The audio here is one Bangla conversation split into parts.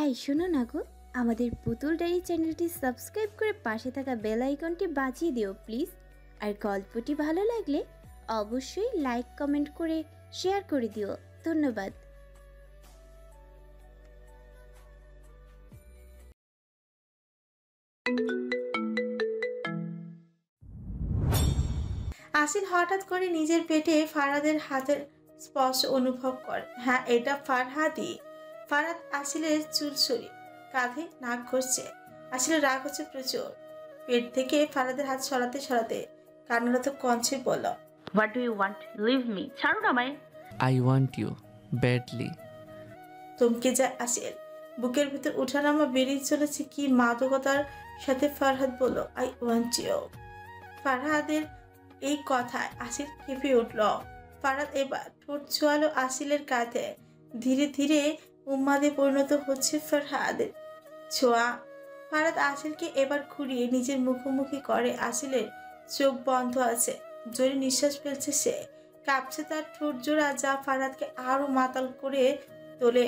এই শোনো না গো, আমাদের পুতুল ডায়েরি চ্যানেলটি সাবস্ক্রাইব করে পাশে থাকা বেল আইকনটি বাজিয়ে দিও প্লিজ। আর গল্পটি ভালো লাগলে অবশ্যই লাইক কমেন্ট করে শেয়ার করে দিও। ধন্যবাদ। আসিল হঠাৎ করে নিজের পেটে ফারহাদের হাতের স্পর্শ অনুভব করে। হ্যাঁ, এটা ফারহাদই। ফারহাদ আসিলের চুল সরিয়ে কাঁধে নাক ঘষছে। আসিলের রাগ হচ্ছে প্রচুর। পেট থেকে ফারহাদের হাত সরাতে সরাতে কান্নারত কঞ্চে বলল, what do you want? Leave me, ছাড়ুন আমায়। I want you badly. থমকে যায় আসিল। বুকের ভিতর উঠানামা বেরিয়ে চলেছে কি মাদকতার সাথে। ফারহাদ বলল, আই ওয়ান্ট ইউ। ফারহাদের এই কথায় আসিল কেঁপে উঠল। ফারহাদ এবার ঠোঁট ছোঁয়ালো আসিলের কাঁধে। ধীরে ধীরে উন্মাদে পরিণত হচ্ছে ফারহাদের ছোঁয়া। ফারহাদ আসিলকে এবার ঘুরিয়ে নিজের মুখোমুখি করে। আসিলের চোখ বন্ধ আছে, জোরে নিঃশ্বাস ফেলছে সে। কাঁপছে তার ঠোঁট জোড়া, যা ফারহাদকে আরো মাতাল করে তোলে।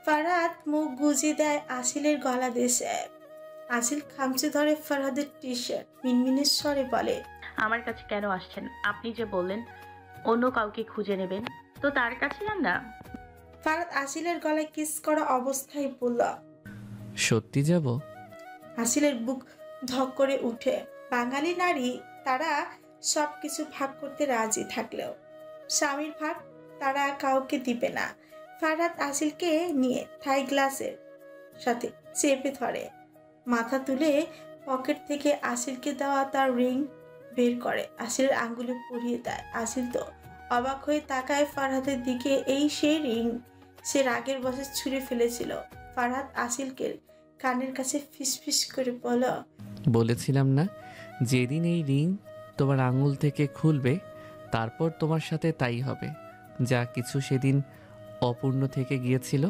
ফারহাদ মুখ গুজিয়ে দেয় আসিলের গলা দেশে। আসিল খামচে ধরে ফারহাদের টি শার্ট, মিনমিনের স্বরে বলে, আমার কাছে কেন আসছেন? আপনি যে বললেন অন্য কাউকে খুঁজে নেবেন, তো তার কাছে যান না। ফারহাদ আসিলের গলায় কিস করা অবস্থায় বলল। সত্যি যাব? আসিলের বুক ধক করে উঠে। বাঙালি নারী, তারা সবকিছু ভাগ করতে রাজি থাকলেও স্বামীর ভাগ তারা কাউকে দিবে না। ফারহাদ আসিলকে নিয়ে থাই গ্লাসের সাথে চেপে ধরে। মাথা তুলে পকেট থেকে আসিলকে দেওয়া তার রিং বের করে আসিলের আঙ্গুলে পরিয়ে দেয়। আসিল তো অবাক হয়ে তাকায় ফারহাদের দিকে। এই সেই রিং সে রাগের বশে ছুঁড়ে ফেলেছিল। ফারহাদ আসিলকে কানের কাছে ফিসফিস করে বলল, বলেছিলাম না, যেদিন এই রিং তোমার আঙুল থেকে খুলবে তারপর তোমার সাথে তাই হবে। যা কিছু সেদিন অপূর্ণ থেকে গিয়েছিল।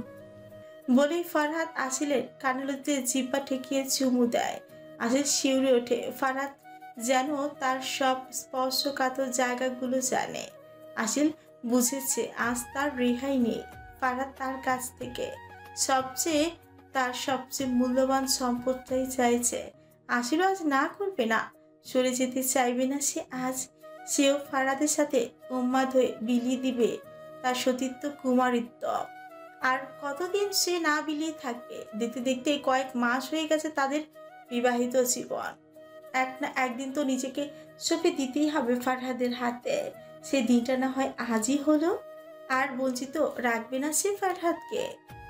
বলেই ফারহাদ আসিলের কানেলতে জিব্বা ঠেকিয়ে চুমু দেয়। আসিল শিউরে ওঠে। ফারহাদ যেন তার সব স্পর্শকাতর জায়গাগুলো জানে। আসিল বুঝেছে আজ তার রেহাই নেই। ফারহাদ তার কাছ থেকে তার সবচেয়ে মূল্যবান সম্পদটাই চাইছে। আসিল আজ না করবে না, সরে যেতে চাইবে না সে আজ। সেও ফারহাদের সাথে উন্মাদ হয়ে বিলিয়ে দিবে তার সতীত্ব কুমারিত্ব। আর কতদিন সে না বিলিয়ে থাকবে? দেখতে দেখতে কয়েক মাস হয়ে গেছে তাদের বিবাহিত জীবন। এক না একদিন তো নিজেকে সঁপে দিতেই হবে ফারহাদের হাতে। সে দিনটা না হয় আজই হলো। আর বঞ্চিত রাখবে না সে ফারহাদকে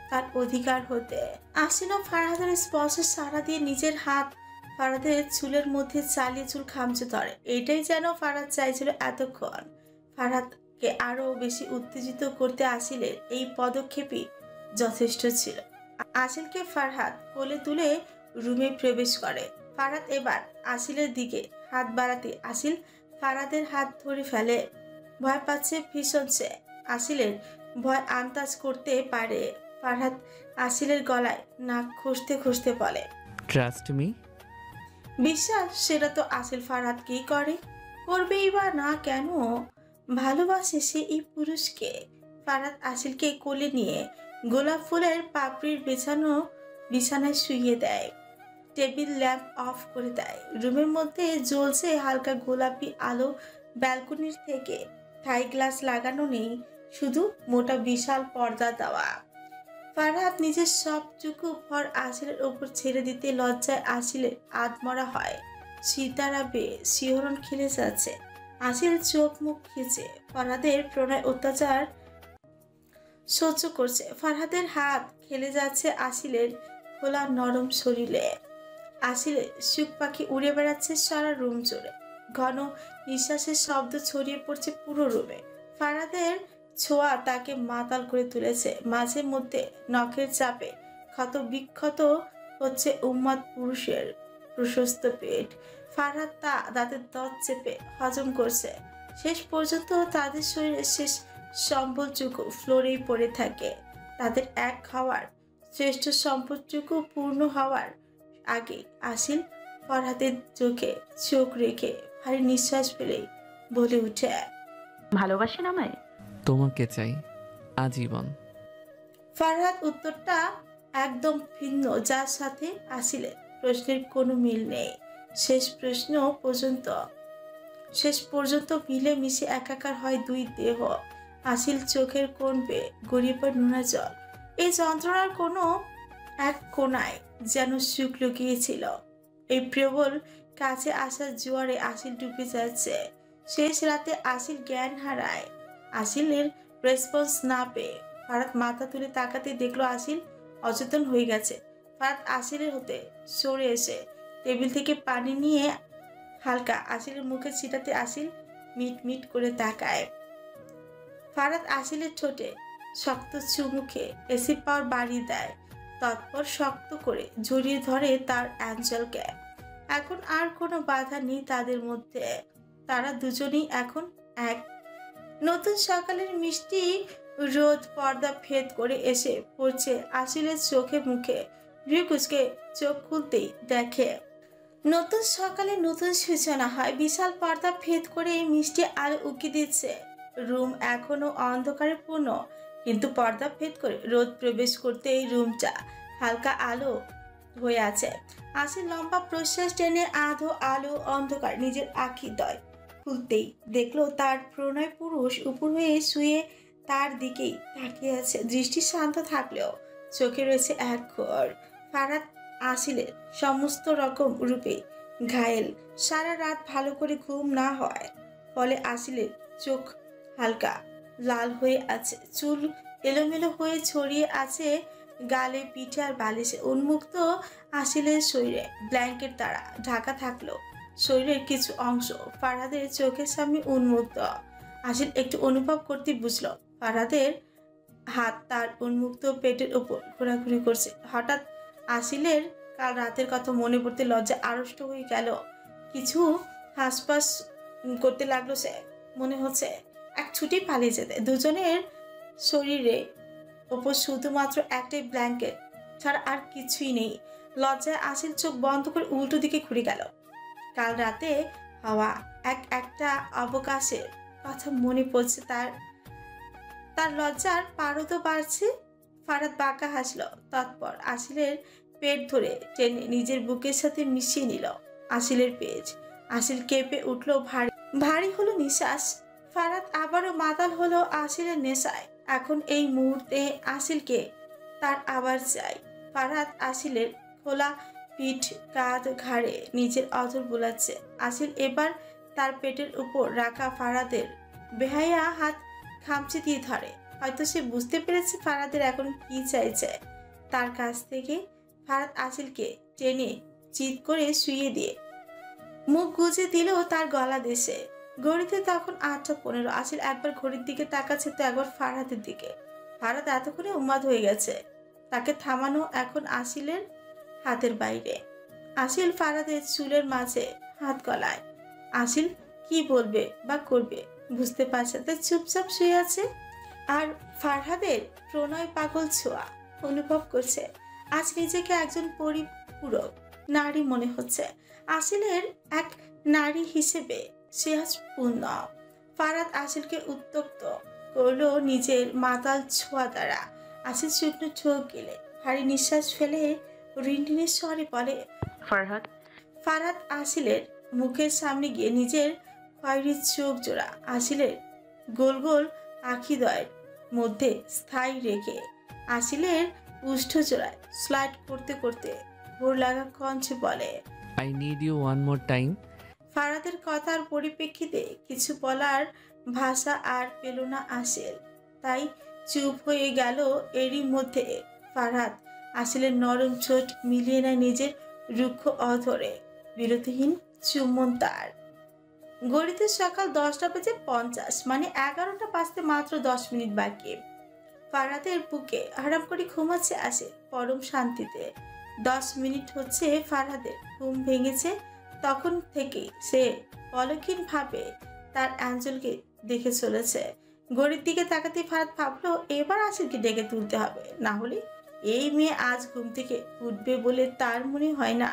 তার অধিকার হতে। আসিনও ফারহাদের স্পর্শে সাড়া দিয়ে নিজের হাত ফারহাদের চুলের মধ্যে চালিয়ে চুল খামচে ধরে। এটাই যেন ফারহাদ চাইছিল এতক্ষণ। ফারহাদকে আরো বেশি উত্তেজিত করতে আসিলের এই পদক্ষেপই যথেষ্ট ছিল। আসিলকে ফারহাদ কোলে তুলে রুমে প্রবেশ করে। ফারহাদ এবার আসিলের দিকে হাত বাড়াতে আসিল ফারহাদের হাত ধরে ফেলে। ভয় পাচ্ছে ভীষণ সে। আসিলের ভয় আন্দাজ করতে পারে। ফারহাদ আসিলের গলায় নাক খুঁজতে খুঁজতে বলে, ট্রাস্ট মি। বিশ্বাস? সেটা তো আসিল ফারহাদকেই করে, করবেই বা না কেন? ভালোবাসে সে এই পুরুষকে। ফারহাদ আসিলকে কোলে নিয়ে গোলাপ ফুলের পাপড়ির বিছানায় শুইয়ে দেয়। টেবিল ল্যাম্প অফ করে দেয়। রুমের মধ্যে জ্বলছে হালকা গোলাপি আলো। ব্যালকনির থেকে থাই গ্লাস লাগানো নেই, শুধু মোটা বিশাল পর্দা দেওয়া। ফারহাদ নিজের সবটুকু ভর আসিলের ওপর ছেড়ে দিতে লজ্জায় আসিলের আধমরা হয়। সীতারা বেয়ে শিহরণ খেলে যাচ্ছে। আসিল চোখ মুখ খিচে ফারহাদের প্রণয় অত্যাচার সহ্য করছে। ফারহাদের হাত খেলে যাচ্ছে আসিলের খোলা নরম শরীরে। আসিলে সুখ পাখি উড়ে বেড়াচ্ছে সারা রুম জুড়ে। ঘন নিঃশ্বাসের শব্দ ছড়িয়ে পড়ছে পুরো রুমে। ফারহাদের ছোঁয়া তাকে মাতাল করে তুলেছে। মাঝে মধ্যে নখের চাপে ক্ষত বিক্ষত হচ্ছে উন্মাদ পুরুষের প্রশস্ত পেট। ফারহাদ তা দাঁতের দাঁত চেপে হজম করছে। শেষ পর্যন্ত তাদের শরীরের শেষ সম্বলটুকু ফ্লোরেই পড়ে থাকে। তাদের এক হওয়ার শ্রেষ্ঠ সম্পদটুকু পূর্ণ হওয়ার আগে আসিল ফারহাদের চোখে চোখ রেখে ভারী নিঃশ্বাস ফেলেই বলে উঠে, ভালোবাসেন আমায়? তোমাকে চাই আজীবন। ফারহাদ উত্তরটা একদম ভিন্ন, যার সাথে আসিলের প্রশ্নের কোনো মিল নেই। শেষ প্রশ্ন পর্যন্ত শেষ পর্যন্ত মিলে মিশে একাকার হয় দুই দেহ। আসিল চোখের কোণ বেয়ে গড়িয়ে পড়ে নোনা জল। এই যন্ত্রণার কোনো এক কোণায় যেন সুখ লুকিয়েছিল। এই প্রবল কাছে আসার জোয়ারে আসিল ডুবে যাচ্ছে। শেষ রাতে আসিল জ্ঞান হারায়। আসিলের রেসপন্স না পেয়ে ফারাত মাথা তুলে তাকাতে দেখলো আসিল অচেতন হয়ে গেছে। ফারাত আসিলের হতে সরে এসে টেবিল থেকে পানি নিয়ে হালকা আসিলের মুখে ছিটাতে আসিল মিট মিট করে তাকায়। ফারাত আসিলের ঠোঁটে শক্ত চুমুখে এসিড পাওয়ার বাড়িয়ে দেয়। তৎপর শক্ত করে জড়িয়ে ধরে তার অ্যাঞ্জেলকে। এখন আর কোনো বাধা নেই তাদের মধ্যে। তারা দুজনেই এখন এক। নতুন সকালের মিষ্টি রোদ পর্দা ভেদ করে এসে পড়ছে আসিলের চোখে মুখে। ভ্রুকুচকে চোখ খুলতেই দেখে নতুন সকালে নতুন সূচনা হয়। বিশাল পর্দা ভেদ করে মিষ্টি আলো উকি দিচ্ছে। রুম এখনো অন্ধকারে পূর্ণ, কিন্তু পর্দা ভেদ করে রোদ প্রবেশ করতে এই রুমটা হালকা আলো হয়ে আছে। আসিল লম্বা প্রশ্বাস টেনে আধো আলো অন্ধকার নিজের আখিদ্বয় খুলতেই দেখলো তার প্রণয় পুরুষ উপর হয়ে শুয়ে তার দিকেই তাকিয়ে আছে। দৃষ্টি শান্ত থাকলেও চোখে রয়েছে এক ঘোর। ফারাত আসিলের সমস্ত রকম রূপে ঘায়েল। সারা রাত ভালো করে ঘুম না হয় ফলে আসিলের চোখ হালকা লাল হয়ে আছে, চুল এলোমেলো হয়ে ছড়িয়ে আছে গালে, পিঠে আর বালিশে। উন্মুক্ত আসিলের শরীরে ব্ল্যাঙ্কেট দ্বারা ঢাকা থাকলেও শরীরের কিছু অংশ ফারাদের চোখের সামনে উন্মুক্ত। আসিল একটু অনুভব করতে বুঝলো ফারাদের হাত তার উন্মুক্ত পেটের উপর ঘোরাঘুরি করছে। হঠাৎ আসিলের কাল রাতের কথা মনে পড়তে লজ্জা আড়ষ্ট হয়ে গেল। কিছু হাসপাস করতে লাগলো সে। মনে হচ্ছে এক ছুটি পালিয়ে যেতে। দুজনের শরীরে ওপর শুধুমাত্র একটাই ব্ল্যাঙ্কেট ছাড়া আর কিছুই নেই। লজ্জায় আসিল চোখ বন্ধ করে উল্টো দিকে ঘুরে গেল। কাল রাতে হওয়া একটা অবকাশের কথা মনে পড়ছে তার। লজ্জার পারদও বাড়ছে। ফারাদ বাঁকা হাসলো। তৎপর আসিলের পেট ধরে টেনে নিজের বুকের সাথে মিশিয়ে নিল আসিলের পেট। আসিল কেঁপে উঠল, ভারী ভারী হলো নিঃশ্বাস। ফারাদ আবারও মাতাল হলো আসিলের নেশায়। এখন এই মুহূর্তে আসিলকে তার আবার চাই। ফারাদ আসিলের খোলা পিঠ, কাঁধ, ঘাড়ে নিজের অধর বোলাচ্ছে। আসিল এবার তার পেটের উপর রাখা ফারাদের বেহায়া হাত খামচে দিয়ে ধরে। হয়তো সে বুঝতে পেরেছে ফারাদের এখন কি চাইছে তার কাছ থেকে। ফারাদ আসিলকে টেনে চিৎ করে শুইয়ে দিয়ে মুখ গুজে দিলেও তার গলা দেশে। ঘড়িতে তখন 8:15। আসিল একবার ঘড়ির দিকে তাকাচ্ছে তো একবার ফারাদের দিকে। ফারাদ এতক্ষণে উন্মাদ হয়ে গেছে। তাকে থামানো এখন আসিলের হাতের বাইরে। আসিল ফারাদের চুলের মাঝে হাত গলায়। আসিল কি বলবে বা করবে বুঝতে পারছে, তাই চুপচাপ শুয়ে আছে। আর ফারহাদের প্রণয় পাগল ছোঁয়া অনুভব করছে। আজ নিজেকে একজন পরিপূরক নারী মনে হচ্ছে। আসিলের এক নারী হিসেবে সে আজ পূর্ণ। ফারাদ আসিলকে উত্তক্ত করলো নিজের মাতাল ছোঁয়া দ্বারা। আসিল শুকনো চোখ গেলে ভারী নিঃশ্বাস ফেলে রিনটিনের স্বরে বলে, ফারহাদ। ফারাদ আসিলের মুখের সামনে গিয়ে নিজের খয়েরি চোখ জোড়া আসিলের গোল গোল আখিদ্বয়ের মধ্যে স্থায়ী রেখে আসিলের উষ্ঠ জোড়ায় স্লাইড করতে করতে ভোর লাগা কঞ্চে বলে, I need you one more time. ফারাদের কথার পরিপ্রেক্ষিতে কিছু বলার ভাষা আর পেল না আসিল, তাই চুপ হয়ে গেল। এরই মধ্যে ফারহাদ আসিলের নরম ঠোঁট মিলিয়ে নেয় নিজের রুক্ষ অধরে। বিরতিহীন চুম্বন তার। ঘড়িতে সকাল 10:50, মানে 11টা বাজতে মাত্র 10 মিনিট বাকি। ফারাদের বুকে আরাম করে ঘুমাচ্ছে আসে পরম শান্তিতে। 10 মিনিট হচ্ছে ফারহাদের ঘুম ভেঙেছে। তখন থেকে সে পলকহীন ভাবে তার অ্যাঞ্জেলকে দেখে চলেছে। ঘড়ির দিকে তাকাতে ফারহাদ ভাবলো এবার আসিলকে ডেকে তুলতে হবে, না হলে এই মেয়ে আজ ঘুম থেকে উঠবে বলে তার মনে হয় না।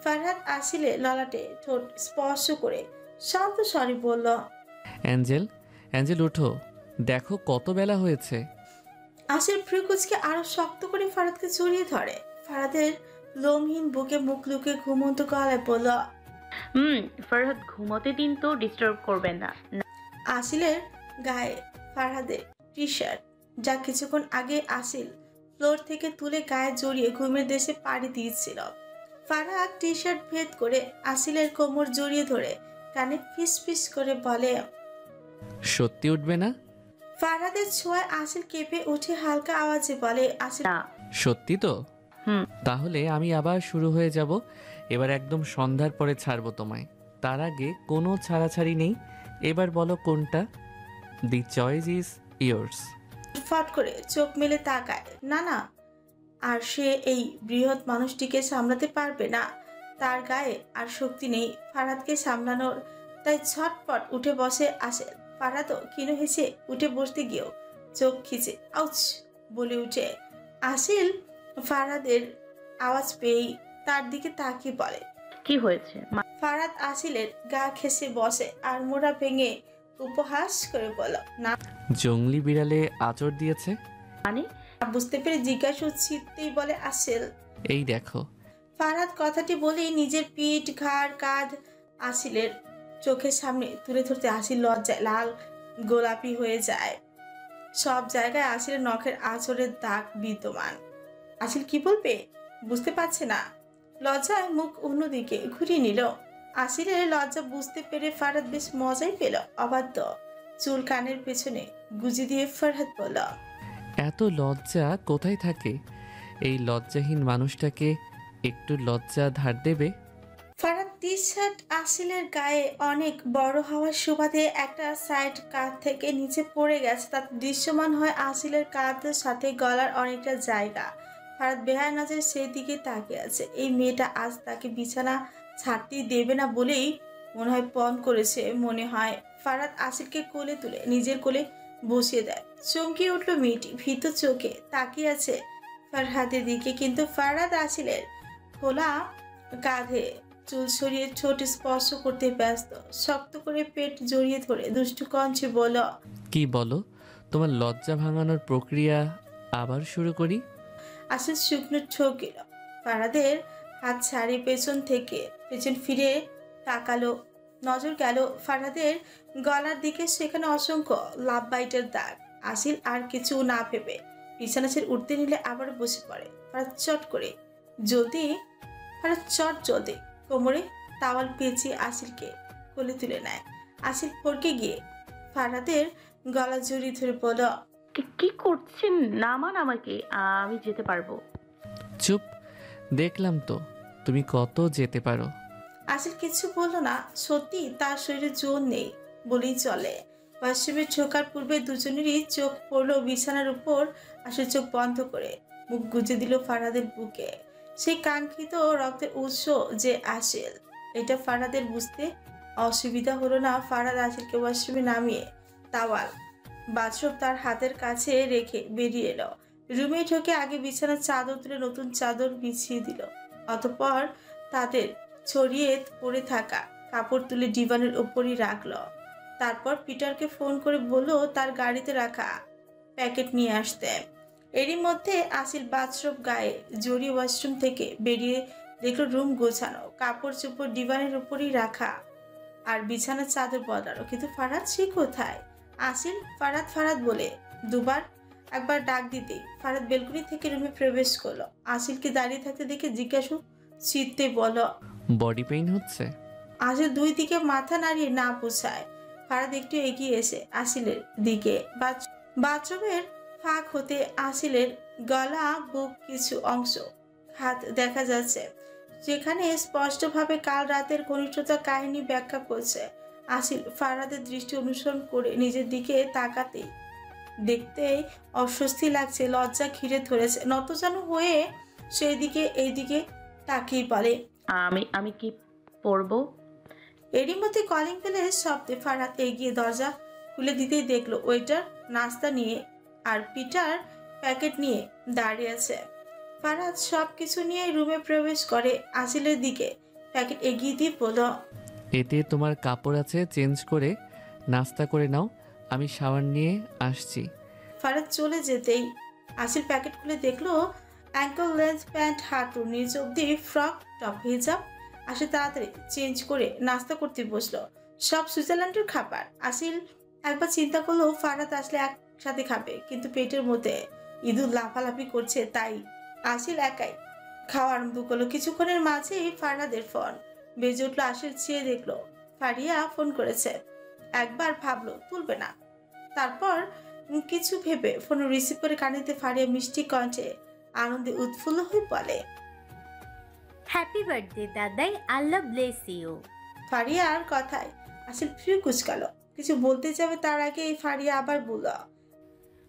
ফারহাদ আসিলে ললাটে ঠোঁট স্পর্শ করে শান্ত স্বরে বলল, অ্যাঞ্জেল, অ্যাঞ্জেল ওঠো, দেখো কত বেলা হয়েছে। আসিল ভ্রুকুচকে আরো শক্ত করে ফারাদকে জড়িয়ে ধরে। ফারাদের লোমহীন বুকে মুখ লুকে ঘুমন্ত গলায় বলল, ফরহাদ ঘুমোতে দিন তো, ডিস্টার্ব করবেন না। আসিলের গায়ে ফারহাদের টি শার্ট, যা কিছুক্ষণ আগে আসিল ফ্লোর থেকে তুলে গায়ে জড়িয়ে ঘুমের দেশে পাড়ি দিয়েছিল। ফারহাদ টি শার্ট ভেদ করে আসিলের কোমর জড়িয়ে ধরে কানে ফিস ফিস করে বলে। সত্যি উঠবে না? ফারহাদের ছোঁয়ায় আসিল কেঁপে উঠে হালকা আওয়াজে বলে, আসিল না। সত্যি তো? হুম। তাহলে আমি আবার শুরু হয়ে যাব। এবার একদম সন্ধ্যার পরে ছাড়বো তোমায়। তার আগে কোনো ছাড়াছাড়ি নেই। এবার বলো কোনটা? দি চয়েস ইজ ইয়োর্স। ফট করে চোখ মেলে তাকায়। না না, আর সে এই বৃহৎ মানুষটিকে সামলাতে পারবে না। তার গায়ে আর শক্তি নেই ফারহাদকে সামলানোর। তাই ছটপট উঠে বসে আসে। ফারহাদও ক্ষীণ হেসে উঠে বসতে গিয়েও চোখ খিচে আউচ বলে উঠে। আসিল ফারহাদের আওয়াজ পেয়েই তার দিকে তাকিয়ে বলে, কি হয়েছে? ফারহাদ আসিলের গা ঘেঁষে বসে আর মোড়া ভেঙে উপহাস করে বলল, না। জংলি বিড়ালে আঁচড় দিয়েছে। মানে? বুঝতে পেরে জিজ্ঞাসা ছিটতেই বলে আসিল। এই দেখো। ফারহাদ কথাটি বলেই নিজের পিঠ ঘাড় কাঁধ আসিলের চোখের সামনে তুলে ধরতে আসিল লজ্জায় লাল গোলাপি হয়ে যায়। সব জায়গায় আসিলের নখের আঁচড়ের দাগ বিদ্যমান। আসিল কি বলবে বুঝতে পারছে না, লজ্জায় মুখ অন্যদিকে ঘুরিয়ে নিল। আসিলের লজ্জা বুঝতে পেরে ফারহাদ বেশ মজাই পেল। অবাধ্য চুল কানের পেছনে গুজে দিয়ে ফারহাদ বলল, এত লজ্জা কোথায় থাকে? এই লজ্জাহীন মানুষটাকে একটু লজ্জা ধার দেবে? ফারহাদ টি শার্ট আসিলের গায়ে অনেক বড় হওয়ার সুবাদে একটা সাইড কাঁধ থেকে নিচে পড়ে গেছে। তাতে দৃশ্যমান হয় আসিলের কাঁধের সাথে গলার অনেকটা জায়গা। ফারহাদ বেহায় নজরে সেই দিকে তাকিয়ে আছে। এই মেয়েটা আজ তাকে বিছানা ছাড়তেই দেবে না বলেই মনে হয় পণ করেছে। মনে হয় ফারহাদ আসিলকে কোলে তুলে নিজের কোলে বসিয়ে দেয়। চমকিয়ে উঠল মেয়েটি, ভীত চোখে তাকিয়ে আছে ফারহাদের দিকে। কিন্তু ফারহাদ আসিলের খোলা কাঁধে চুল সরিয়ে ছোট স্পর্শ করতে ব্যস্ত। শক্ত করে পেট জড়িয়ে ধরে দুষ্টু কণ্ঠে বলল, কি বলো? তোমার লজ্জা ভাঙানোর প্রক্রিয়া আবার শুরু করি? আসিল শুকনো ঠকিল। ফারহাদের হাত ছাড়ি পেছন ফিরে তাকালো। নজর গেল ফারহাদের গলার দিকে, সেখানে অসংখ্য লাভ বাইটের দাগ। আসিল আর কিছু না ভেবে বিছানা ছেড়ে উঠতে নিলে আবার বসে পড়ে। ফারহাদ চট জলদি কোমরে তাওয়াল পেঁচিয়ে আসিলকে কোলে তুলে নেয়। আসিল ফরকে গিয়ে ফারহাদের গলা জড়িয়ে ধরে বলল, কি করছেন? নামান আমাকে, আমি যেতে পারবো। চুপ, দেখলাম তো তুমি কত যেতে পারো। আসিল কিছু বলল না। সত্যি তার শরীরে জোর নেই বলেই চলে। ওয়াশরুমে ঢোকার পূর্বে দুজনেরই চোখ পড়লো বিছানার উপর। আসিল চোখ বন্ধ করে মুখ গুজে দিল ফারহাদের বুকে। সেই কাঙ্ক্ষিত রক্তের উৎস যে আসিল, এটা ফারহাদের বুঝতে অসুবিধা হলো না। ফারহাদ আসিলকে ওয়াশরুমে নামিয়ে তাওয়াল বাথরুম তার হাতের কাছে রেখে বেরিয়ে এলো। রুমে ঢোকে আগে বিছানার চাদর তুলে নতুন চাদর বিছিয়ে দিল। অতঃপর তাদের ছড়িয়ে পড়ে থাকা কাপড় তুলে ডিভানের উপরই রাখলো। তারপর পিটারকে ফোন করে বলল তার গাড়িতে রাখা প্যাকেট নিয়ে আসতে। এরই মধ্যে আসিল বাথরুম গায়ে জড়িয়ে ওয়াশরুম থেকে বেরিয়ে দেখলো রুম গোছানো, কাপড় চোপড় ডিভানের উপরই রাখা আর বিছানার চাদর বদলানো। কিন্তু ফারহাদ সে কোথায়? আসিল ফারহাদ বলে একবার ডাক দিতেই ফারহাদ বেলকনি থেকে রুমে প্রবেশ করলো। আসিলকে দাঁড়িয়ে থাকতে দেখে জিজ্ঞাসু চিত্তে বলল, বডি পেইন হচ্ছে? আসিল দুই দিকে মাথা নাড়িয়ে না বোঝায়। ফারহাদ একটু এগিয়ে এসে আসিলের দিকে বাথরুমের ফাঁক হতে আসিলের গলা বুক কিছু অংশ হাত দেখা যাচ্ছে, যেখানে স্পষ্টভাবে কাল রাতের ঘনিষ্ঠতা কাহিনী ব্যাখ্যা করছে। আসিল ফারহাদের দৃষ্টি অনুসরণ করে নিজের দিকে তাকাতেই দেখতেই অস্বস্তি লাগছে, লজ্জা ঘিরে ধরেছে। নতজানু হয়ে সেই দিকে এইদিকে তাকিয়ে বলে, আমি কি পরবো? এরই মধ্যে কলিং বেলের শব্দে ফারহাদ এগিয়ে দরজা খুলে দিতেই দেখলো ওয়েটার নাস্তা নিয়ে আর পিটার প্যাকেট নিয়ে দাঁড়িয়ে আছে। ফারহাদ সবকিছু নিয়ে রুমে প্রবেশ করে। আসিলের দিকে প্যাকেট এগিয়ে দিয়ে বলল, এতে তোমার কাপড় আছে, চেঞ্জ করে নাস্তা করে নাও, আমি শাওয়ার নিয়ে আসছি। ফারহাদ চলে যেতেই আসিল প্যাকেট খুলে দেখলো অ্যাঙ্কল লেন্থ প্যান্ট, হাঁটু নিচ অব্দি ফ্রক, টপ, হিজাব। আসিল তাড়াতাড়ি চেঞ্জ করে নাস্তা করতে বসলো। সব সুইজারল্যান্ডের খাবার। আসিল একবার চিন্তা করলো ফারহাদ আসলে একসাথে খাবে, কিন্তু পেটের মধ্যে ইঁদুর লাফালাফি করছে, তাই আসিল একাই খাওয়া আরম্ভ করলো। কিছুক্ষণের মাঝেই ফারহাদের ফোন বেজে উঠলো। আসিল চেয়ে দেখলো ফারিয়া ফোন করেছে। একবার ভাবলো তুলবে না, তারপর কিছু ভেবে ফোন রিসিভ করে কানেতে ফারিয়া মিষ্টি কণ্ঠে আনন্দে উৎফুল্ল হয়ে বলে, হ্যাপি বার্থডে দাদাই, আল্লাহ ব্লেস ইউ। ফারিয়ার কথায় আসিল ফ্রি কুচকালো। কিছু বলতে যাবে তার আগে ফারিয়া আবার বলল,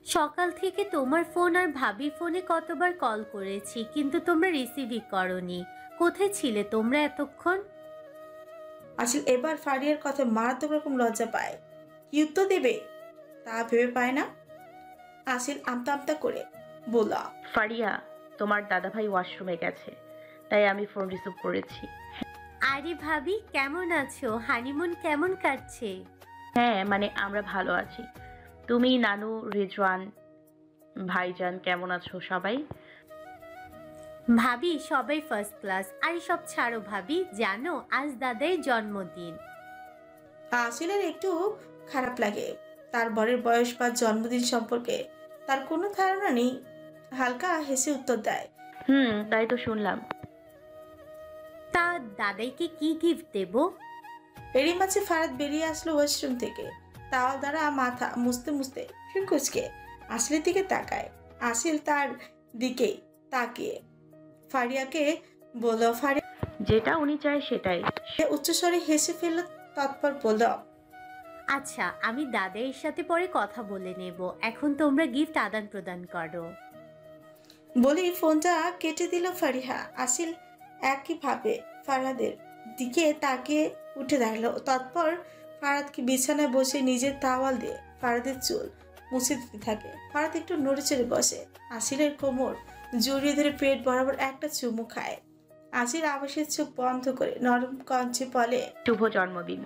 সকাল থেকে তোমার ফোন আর ভাবির ফোনে কতবার কল করেছি, কিন্তু তোমরা রিসিভই করনি। কোথায় ছিলে তোমরা এতক্ষণ? আসিল এবার ফারিয়ার কথা মারাত্মক রকম লজ্জা পায়। কি উত্তর দেবে তা ভেবে পায় না। আসিল আমতা আমতা করে বলল, ফারিয়া, তোমার দাদাভাই ওয়াশরুমে গেছে, তাই আমি ফোন রিসিভ করেছি। আরে ভাবি, কেমন আছো? হানিমুন কেমন কাটছে? হ্যাঁ, মানে আমরা ভালো আছি। তুমি, নানু, রিজওয়ান, ভাইজান কেমন আছো সবাই? ভাবি সবাই ফার্স্ট ক্লাস। আর সব ছাড়ো ভাবি, জানো আজ দাদার জন্মদিন। আসিলের একটু খারাপ লাগে। তার বরের বয়স বা জন্মদিন সম্পর্কে তার কোনো ধারণা নেই। হালকা হেসে উত্তর দেয়, তাই তো শুনলাম। তা দাদাইকে কি গিফট দেব? এরই মাঝে ফারাদ বেরিয়ে আসলো ওয়াশরুম থেকে। তাওয়াল দ্বারা মাথা মুছতে মুছতে ফিরকুচকে আসিলের দিকে তাকায়। আসিল তার দিকেই তাকিয়ে ফারিয়াকে বলল, ফারিয়া যেটা উনি চায় সেটাই। উচ্চস্বরে হেসে ফেলল, তৎপর বলল, আচ্ছা, আমি দাদাইয়ের সাথে পরে কথা বলে নেব, এখন তোমরা গিফট আদান প্রদান করো। বলেই ফোনটা কেটে দিল ফারিহা। আসিল একইভাবে ফারাদের দিকে তাকিয়ে উঠে দাঁড়ালো। তৎপর ফারাদকে বিছানায় বসে নিজের তাওয়াল দিয়ে ফারাদের চুল মুছে দিতে থাকে। ফারাদ একটু নড়ে চড়ে বসে, আসিলের কোমর জড়িয়ে ধরে পেট বরাবর একটা চুমু খায়। আসিল আবাসের চোখ বন্ধ করে নরম কণ্ঠে বলে, শুভ জন্মদিন।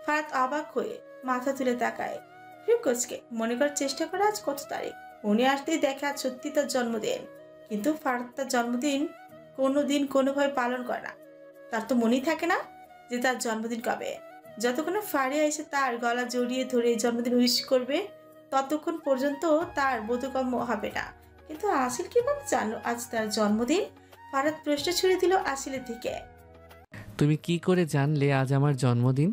ফারাদ অবাক হয়ে মাথা তুলে তাকায়। ফিরকুচকে মনে করার চেষ্টা করে আজ কত তারিখ। উনি আসতেই দেখে আজ সত্যি তার জন্মদিন, কিন্তু ফারাদ তার জন্মদিন কোনোদিন কোনোভাবে পালন করে না। তার তো মনেই থাকে না যে তার জন্মদিন কবে। যতক্ষণ ফারিয়া এসে তার গলা জড়িয়ে ধরে জন্মদিন উইশ করবে, ততক্ষণ পর্যন্ত তার বোধগম্য হবে না। কিন্তু আসিল কিভাবে জানলো আজ তার জন্মদিন? ফারাদ প্রশ্ন ছুড়ে দিল আসিলের দিকে। তুমি কি করে জানলে আজ আমার জন্মদিন?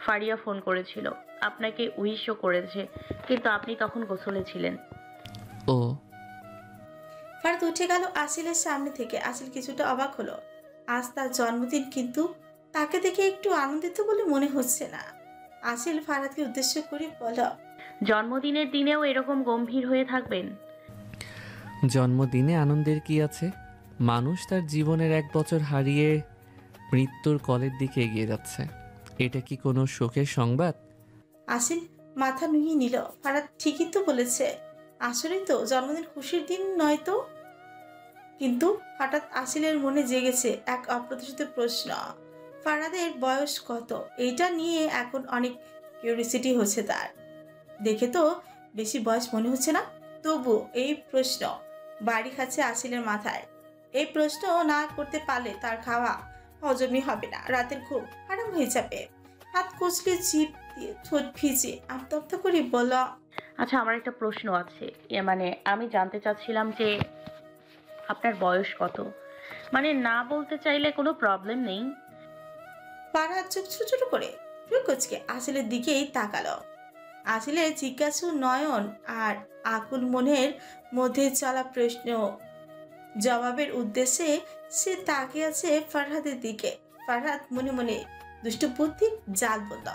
ফারিয়া ফোন করেছিল, আপনাকে উইশও করেছে, কিন্তু আপনি তখন গোসলে ছিলেন। ও। ফারাদ উঠে গেল আসিলের সামনে থেকে। আসিল কিছুটা অবাক হলো। আজ তার জন্মদিন, কিন্তু তাকে দেখে একটু আনন্দিত বলে মনে হচ্ছে না। আসিল ফারাদকে উদ্দেশ্য করে বলল, জন্মদিনের দিনেও এরকম গম্ভীর হয়ে থাকবেন? জন্মদিনে আনন্দের কি আছে? মানুষ তার জীবনের 1 বছর হারিয়ে মৃত্যুর কলের দিকে এগিয়ে যাচ্ছে। এটা কি কোনো শোকের সংবাদ? আসিল মাথা নুয়ে নিল। ফারাদ ঠিকই তো বলেছে, আসলেই তো জন্মদিন খুশির দিন নয় তো। কিন্তু হঠাৎ আসিলের মনে জেগেছে এক অপ্রত্যাশিত প্রশ্ন। ফারাদের বয়স কত? এইটা নিয়ে এখন অনেক কিউরিওসিটি হচ্ছে তার। দেখে তো বেশি বয়স মনে হচ্ছে না, তবু এই প্রশ্ন বাড়ি খাচ্ছে আসিলের মাথায়। এই প্রশ্ন না করতে পারলে তার খাওয়া হজমই হবে না, রাতের ঘুম হারাম হয়ে যাবে। হাত কচলে জিভ দিয়ে ঠোঁট ভিজে আমতা আমতা করে বলল, আচ্ছা, আমার একটা প্রশ্ন আছে। মানে আমি জানতে চাচ্ছিলাম যে আপনার বয়স কত? মানে না বলতে চাইলে কোনো প্রবলেম নেই। ফারাদ চোখ ছোট ছোট করে ফিরকুচকে আসিলের দিকেই তাকালো। আসিলের জিজ্ঞাসু নয়ন আর আকুল মনের মধ্যে চলা প্রশ্ন জবাবের উদ্দেশ্যে সে তাকিয়ে আছে ফারহাদের দিকে। ফারহাদ মনে মনে দুষ্ট বুদ্ধির জাল বলল।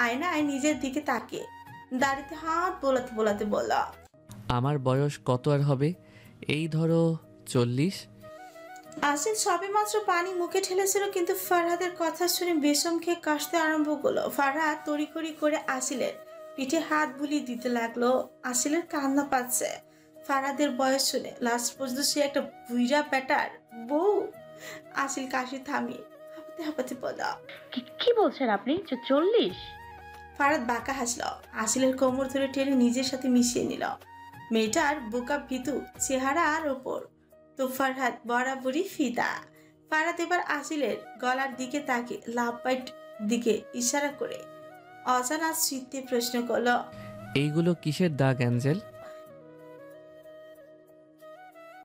আয়নায় নিজের দিকে তাকিয়ে দাড়িতে হাত বোলাতে বোলাতে বলল, আমার বয়স কত আর হবে? এই ধরো 40। আসিল সবে মাত্র পানি মুখে ঠেলেছিল, কিন্তু ফারহাদের কথা শুনে বেশম খেয়ে কাশতে আরম্ভ করলো। ফারহাদ তড়িঘড়ি করে আসিলের পিঠে হাত বুলিয়ে দিতে লাগলো। আসিলের কান্না পাচ্ছে ফারহাদের বয়স শুনে। লাস্ট পর্যন্ত সে একটা বুইরা ব্যাটার বউ। আসিল কাশি থামিয়ে হাঁপাতে হাঁপাতে বলল, কি বলছেন আপনি? 40? ফারহাদ বাঁকা হাসল। আসিলের কোমর ধরে টেনে নিজের সাথে মিশিয়ে নিল। মেয়েটার বোকা ভীতু চেহারার ওপর তো ফারহাদ বরাবরই ফিদা। ফারহাদ এবার আসিলের গলার দিকে তাকে লাভ বাইট দিকে ইশারা করে অজানা স্মৃতি প্রশ্ন করলো, এইগুলো কিসের দাগ অ্যাঞ্জেল?